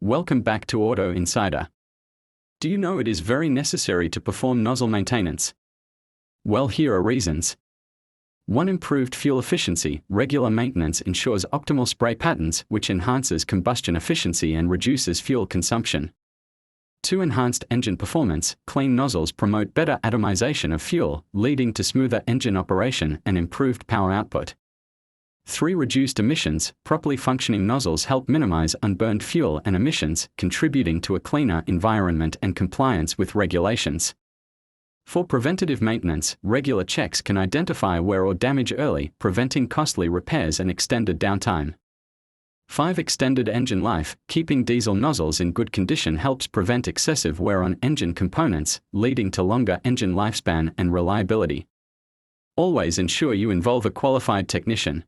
Welcome back to Auto Insider. Do you know it is very necessary to perform nozzle maintenance? Well, here are reasons. 1. Improved fuel efficiency. Regular maintenance ensures optimal spray patterns, which enhances combustion efficiency and reduces fuel consumption. 2. Enhanced engine performance. Clean nozzles promote better atomization of fuel, leading to smoother engine operation and improved power output. 3. Reduced emissions. Properly functioning nozzles help minimize unburned fuel and emissions, contributing to a cleaner environment and compliance with regulations. 4. Preventative maintenance. Regular checks can identify wear or damage early, preventing costly repairs and extended downtime. 5. Extended engine life. Keeping diesel nozzles in good condition helps prevent excessive wear on engine components, leading to longer engine lifespan and reliability. Always ensure you involve a qualified technician.